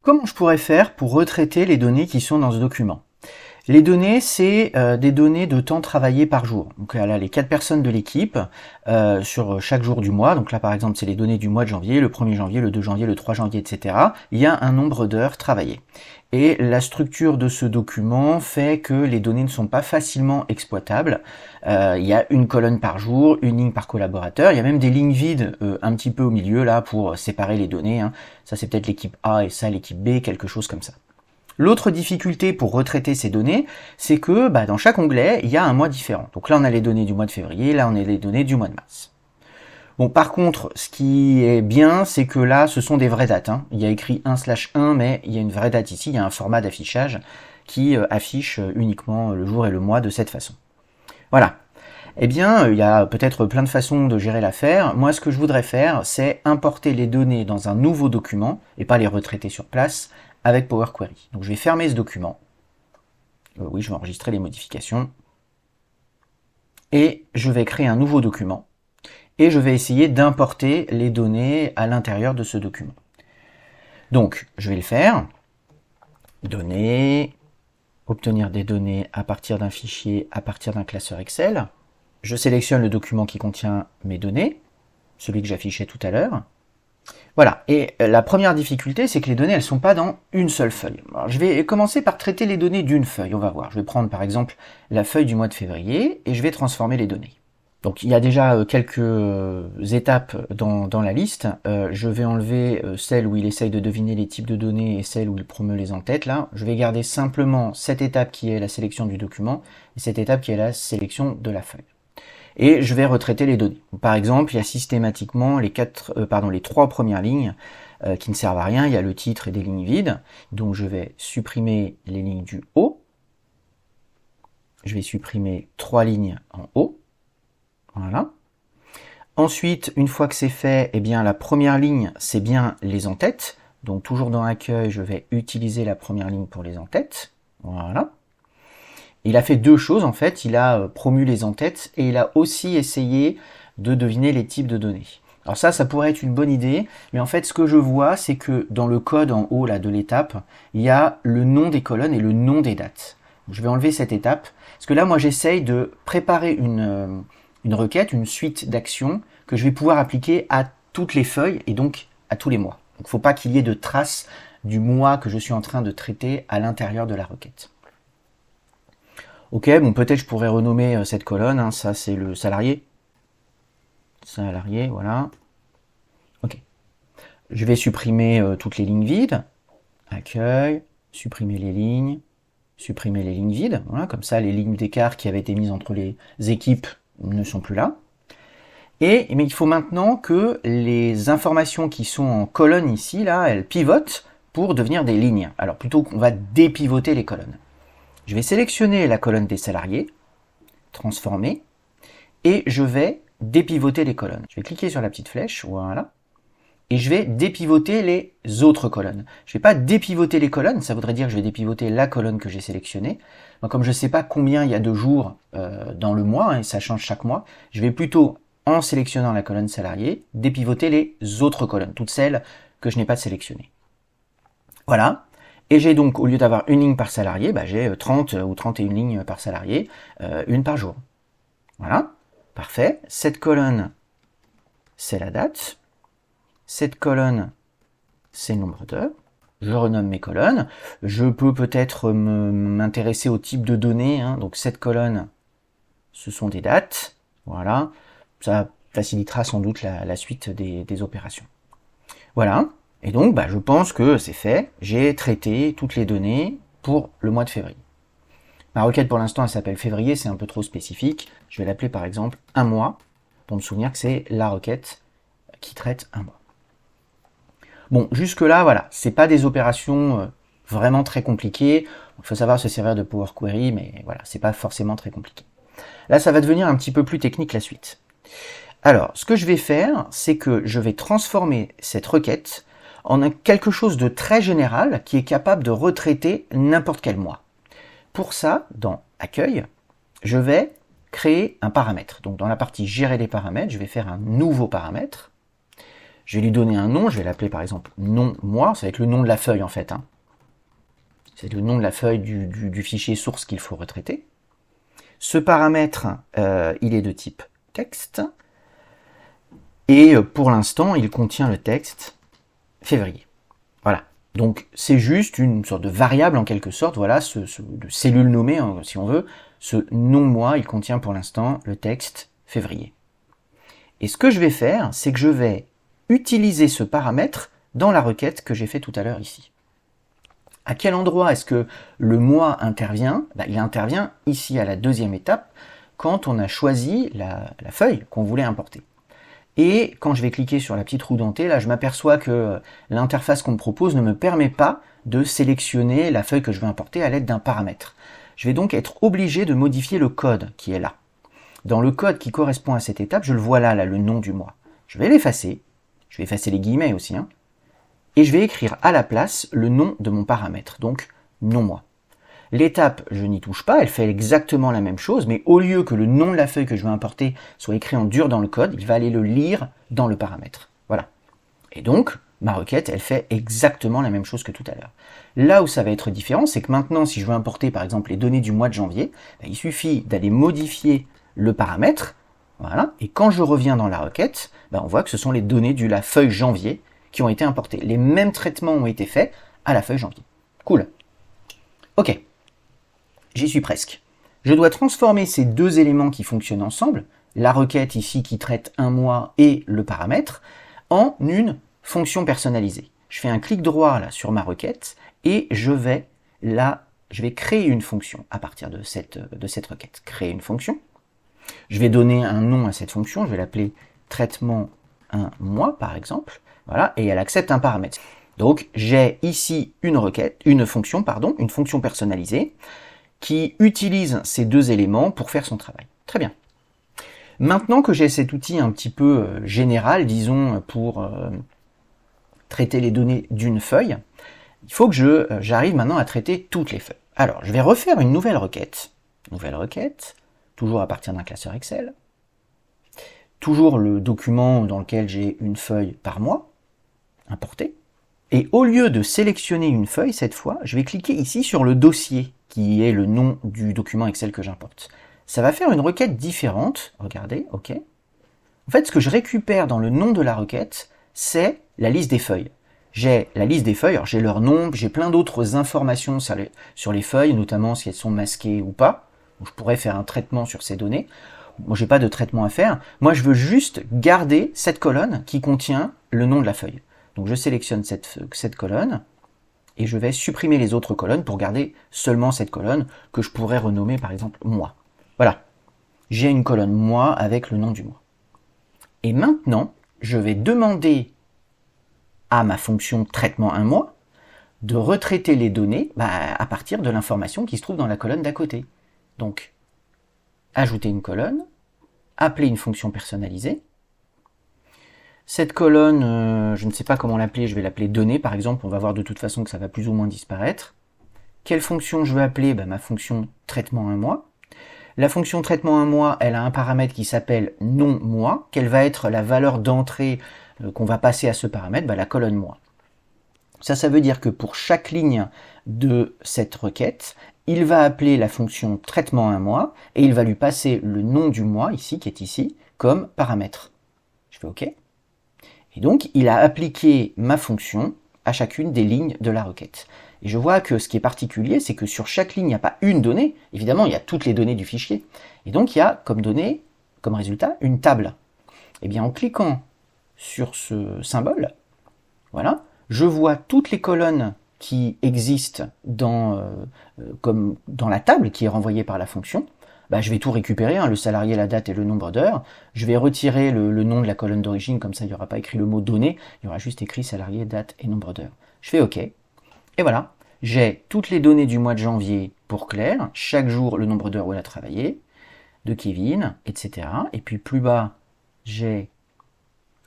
Comment je pourrais faire pour retraiter les données qui sont dans ce document? Les données, c'est des données de temps travaillé par jour. Donc là, les 4 personnes de l'équipe sur chaque jour du mois. Donc là, par exemple, c'est les données du mois de janvier, le 1er janvier, le 2 janvier, le 3 janvier, etc. Il y a un nombre d'heures travaillées. Et la structure de ce document fait que les données ne sont pas facilement exploitables. Il y a une colonne par jour, une ligne par collaborateur. Il y a même des lignes vides un petit peu au milieu là pour séparer les données. Hein. Ça, c'est peut-être l'équipe A et ça, l'équipe B, quelque chose comme ça. L'autre difficulté pour retraiter ces données, c'est que dans chaque onglet, il y a un mois différent. Donc là, on a les données du mois de février, là, on a les données du mois de mars. Bon, par contre, ce qui est bien, c'est que là, ce sont des vraies dates. Hein. Il y a écrit 1/1, mais il y a une vraie date ici, il y a un format d'affichage qui affiche uniquement le jour et le mois de cette façon. Voilà. Eh bien, il y a peut-être plein de façons de gérer l'affaire. Moi, ce que je voudrais faire, c'est importer les données dans un nouveau document, et pas les retraiter sur place, avec Power Query. Donc je vais fermer ce document. Oui, je vais enregistrer les modifications. Et je vais créer un nouveau document. Et je vais essayer d'importer les données à l'intérieur de ce document. Donc, je vais le faire. Données, obtenir des données à partir d'un fichier, à partir d'un classeur Excel. Je sélectionne le document qui contient mes données, celui que j'affichais tout à l'heure. Voilà, et la première difficulté, c'est que les données, elles sont pas dans une seule feuille. Alors, je vais commencer par traiter les données d'une feuille, on va voir. Je vais prendre par exemple la feuille du mois de février, et je vais transformer les données. Donc il y a déjà quelques étapes dans la liste. Je vais enlever celle où il essaye de deviner les types de données et celle où il promeut les en-têtes. Là, je vais garder simplement cette étape qui est la sélection du document, et cette étape qui est la sélection de la feuille. Et je vais retraiter les données. Par exemple, il y a systématiquement les 3 premières lignes qui ne servent à rien. Il y a le titre et des lignes vides. Donc je vais supprimer les lignes du haut. Je vais supprimer 3 lignes en haut. Voilà. Ensuite, une fois que c'est fait, eh bien la première ligne, c'est bien les en-têtes. Donc toujours dans Accueil, je vais utiliser la première ligne pour les en-têtes. Voilà. Il a fait deux choses en fait, il a promu les en-têtes et il a aussi essayé de deviner les types de données. Alors ça pourrait être une bonne idée, mais en fait ce que je vois c'est que dans le code en haut là de l'étape, il y a le nom des colonnes et le nom des dates. Je vais enlever cette étape, parce que là moi j'essaye de préparer une requête, une suite d'actions que je vais pouvoir appliquer à toutes les feuilles et donc à tous les mois. Donc il ne faut pas qu'il y ait de traces du mois que je suis en train de traiter à l'intérieur de la requête. Ok, bon peut-être je pourrais renommer cette colonne, hein, ça c'est le salarié. Salarié, voilà. Ok. Je vais supprimer toutes les lignes vides. Accueil, supprimer les lignes vides. Voilà, comme ça les lignes d'écart qui avaient été mises entre les équipes ne sont plus là. Mais il faut maintenant que les informations qui sont en colonne ici, là, elles pivotent pour devenir des lignes. Alors plutôt qu'on va dépivoter les colonnes. Je vais sélectionner la colonne des salariés, transformer, et je vais dépivoter les colonnes. Je vais cliquer sur la petite flèche, voilà, et je vais dépivoter les autres colonnes. Je ne vais pas dépivoter les colonnes, ça voudrait dire que je vais dépivoter la colonne que j'ai sélectionnée. Donc, comme je ne sais pas combien il y a de jours dans le mois, hein, et ça change chaque mois, je vais plutôt, en sélectionnant la colonne salarié, dépivoter les autres colonnes, toutes celles que je n'ai pas sélectionnées. Voilà. Et j'ai donc, au lieu d'avoir une ligne par salarié, j'ai 30 ou 31 lignes par salarié, une par jour. Voilà, parfait. Cette colonne, c'est la date. Cette colonne, c'est le nombre d'heures. Je renomme mes colonnes. Je peux peut-être m'intéresser au type de données. Hein. Donc cette colonne, ce sont des dates. Voilà, ça facilitera sans doute la suite des opérations. Voilà. Et donc, je pense que c'est fait. J'ai traité toutes les données pour le mois de février. Ma requête, pour l'instant, elle s'appelle février, c'est un peu trop spécifique. Je vais l'appeler, par exemple, un mois, pour me souvenir que c'est la requête qui traite un mois. Bon, jusque-là, voilà, c'est pas des opérations vraiment très compliquées. Il faut savoir se servir de Power Query, mais voilà, c'est pas forcément très compliqué. Là, ça va devenir un petit peu plus technique la suite. Alors, ce que je vais faire, c'est que je vais transformer cette requête en quelque chose de très général qui est capable de retraiter n'importe quel mois. Pour ça, dans Accueil, je vais créer un paramètre. Donc dans la partie Gérer les paramètres, je vais faire un nouveau paramètre. Je vais lui donner un nom, je vais l'appeler par exemple nom moi, ça va être le nom de la feuille en fait. Hein. C'est le nom de la feuille du fichier source qu'il faut retraiter. Ce paramètre, il est de type texte. Et pour l'instant, il contient le texte février. Voilà. Donc c'est juste une sorte de variable en quelque sorte, voilà, de cellule nommée, hein, si on veut. Ce nom moi, il contient pour l'instant le texte février. Et ce que je vais faire, c'est que je vais utiliser ce paramètre dans la requête que j'ai fait tout à l'heure ici. À quel endroit est-ce que le mois intervient? Il intervient ici à la deuxième étape, quand on a choisi la feuille qu'on voulait importer. Et quand je vais cliquer sur la petite roue dentée, là je m'aperçois que l'interface qu'on me propose ne me permet pas de sélectionner la feuille que je veux importer à l'aide d'un paramètre. Je vais donc être obligé de modifier le code qui est là. Dans le code qui correspond à cette étape, je le vois là, le nom du mois. Je vais l'effacer, je vais effacer les guillemets aussi, hein, et je vais écrire à la place le nom de mon paramètre, donc nom moi. L'étape, je n'y touche pas, elle fait exactement la même chose, mais au lieu que le nom de la feuille que je veux importer soit écrit en dur dans le code, il va aller le lire dans le paramètre. Voilà. Et donc, ma requête, elle fait exactement la même chose que tout à l'heure. Là où ça va être différent, c'est que maintenant, si je veux importer par exemple les données du mois de janvier, il suffit d'aller modifier le paramètre, voilà, et quand je reviens dans la requête, on voit que ce sont les données de la feuille janvier qui ont été importées. Les mêmes traitements ont été faits à la feuille janvier. Cool. Ok. J'y suis presque. Je dois transformer ces deux éléments qui fonctionnent ensemble, la requête ici qui traite un mois et le paramètre, en une fonction personnalisée. Je fais un clic droit là sur ma requête et je vais créer une fonction à partir de cette requête. Créer une fonction. Je vais donner un nom à cette fonction, je vais l'appeler traitement 1 mois par exemple. Voilà, et elle accepte un paramètre. Donc j'ai ici une fonction personnalisée qui utilise ces deux éléments pour faire son travail. Très bien. Maintenant que j'ai cet outil un petit peu général, disons, pour traiter les données d'une feuille, il faut que j'arrive maintenant à traiter toutes les feuilles. Alors, je vais refaire une nouvelle requête, toujours à partir d'un classeur Excel, toujours le document dans lequel j'ai une feuille par mois, importé, et au lieu de sélectionner une feuille, cette fois, je vais cliquer ici sur le dossier, qui est le nom du document Excel que j'importe. Ça va faire une requête différente, regardez, ok. En fait, ce que je récupère dans le nom de la requête, c'est la liste des feuilles. J'ai la liste des feuilles, alors j'ai leur nom, j'ai plein d'autres informations sur les feuilles, notamment si elles sont masquées ou pas. Je pourrais faire un traitement sur ces données. Moi, j'ai pas de traitement à faire. Moi, je veux juste garder cette colonne qui contient le nom de la feuille. Donc, je sélectionne cette colonne et je vais supprimer les autres colonnes pour garder seulement cette colonne que je pourrais renommer par exemple mois. Voilà. J'ai une colonne mois avec le nom du mois. Et maintenant, je vais demander à ma fonction traitement 1 mois de retraiter les données à partir de l'information qui se trouve dans la colonne d'à côté. Donc, ajouter une colonne, appeler une fonction personnalisée. Cette colonne, je ne sais pas comment l'appeler, je vais l'appeler données par exemple, on va voir de toute façon que ça va plus ou moins disparaître. Quelle fonction je veux appeler? Ma fonction traitement 1 mois. La fonction traitement 1 mois, elle a un paramètre qui s'appelle nom mois. Quelle va être la valeur d'entrée qu'on va passer à ce paramètre? La colonne mois. Ça veut dire que pour chaque ligne de cette requête, il va appeler la fonction traitement 1 mois et il va lui passer le nom du mois, ici, qui est ici, comme paramètre. Je fais OK. Et donc, il a appliqué ma fonction à chacune des lignes de la requête. Et je vois que ce qui est particulier, c'est que sur chaque ligne, il n'y a pas une donnée. Évidemment, il y a toutes les données du fichier. Et donc, il y a comme donnée, comme résultat, une table. Et bien, en cliquant sur ce symbole, voilà, je vois toutes les colonnes qui existent dans la table qui est renvoyée par la fonction. Je vais tout récupérer, le salarié, la date et le nombre d'heures. Je vais retirer le nom de la colonne d'origine, comme ça il n'y aura pas écrit le mot données, il y aura juste écrit salarié, date et nombre d'heures. Je fais OK. Et voilà, j'ai toutes les données du mois de janvier pour Claire, chaque jour le nombre d'heures où elle a travaillé, de Kevin, etc. Et puis plus bas, j'ai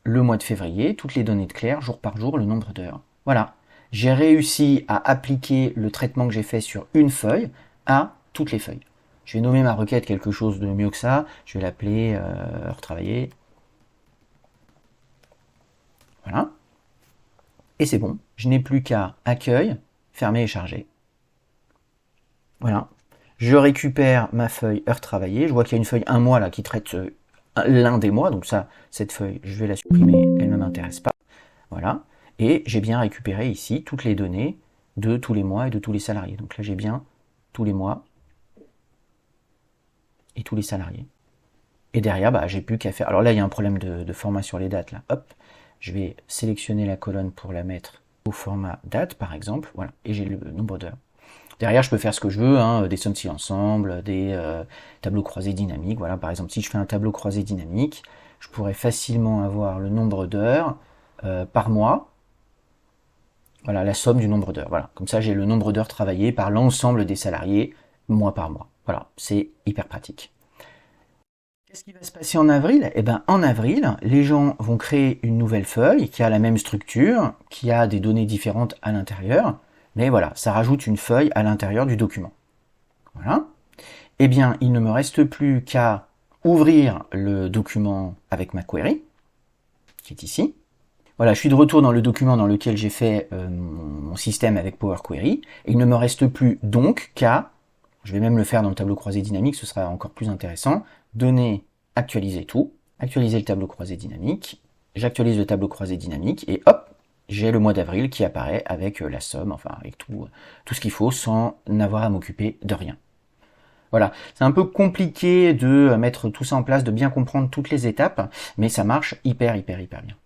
le mois de février, toutes les données de Claire, jour par jour, le nombre d'heures. Voilà, j'ai réussi à appliquer le traitement que j'ai fait sur une feuille à toutes les feuilles. Je vais nommer ma requête quelque chose de mieux que ça, je vais l'appeler heure travaillée. Voilà. Et c'est bon. Je n'ai plus qu'à accueil, fermer et charger. Voilà. Je récupère ma feuille heure travaillée. Je vois qu'il y a une feuille 1 mois là qui traite l'un des mois. Donc ça, cette feuille, je vais la supprimer. Elle ne m'intéresse pas. Voilà. Et j'ai bien récupéré ici toutes les données de tous les mois et de tous les salariés. Donc là, j'ai bien tous les mois et tous les salariés. Et derrière, bah, j'ai plus qu'à faire. Alors là, il y a un problème de format sur les dates. Là, hop, je vais sélectionner la colonne pour la mettre au format date, par exemple. Voilà, et j'ai le nombre d'heures. Derrière, je peux faire ce que je veux, hein, des sommes si ensemble, des tableaux croisés dynamiques. Voilà, par exemple, si je fais un tableau croisé dynamique, je pourrais facilement avoir le nombre d'heures par mois. Voilà, la somme du nombre d'heures. Voilà, comme ça, j'ai le nombre d'heures travaillées par l'ensemble des salariés, mois par mois. Voilà, c'est hyper pratique. Qu'est-ce qui va se passer en avril? Eh bien, en avril, les gens vont créer une nouvelle feuille qui a la même structure, qui a des données différentes à l'intérieur, mais voilà, ça rajoute une feuille à l'intérieur du document. Voilà. Eh bien, il ne me reste plus qu'à ouvrir le document avec ma query, qui est ici. Voilà, je suis de retour dans le document dans lequel j'ai fait mon système avec Power Query, et il ne me reste plus donc qu'à, je vais même le faire dans le tableau croisé dynamique, ce sera encore plus intéressant, donner, actualiser tout, actualiser le tableau croisé dynamique, j'actualise le tableau croisé dynamique, et hop, j'ai le mois d'avril qui apparaît avec la somme, enfin avec tout ce qu'il faut, sans n'avoir à m'occuper de rien. Voilà, c'est un peu compliqué de mettre tout ça en place, de bien comprendre toutes les étapes, mais ça marche hyper bien.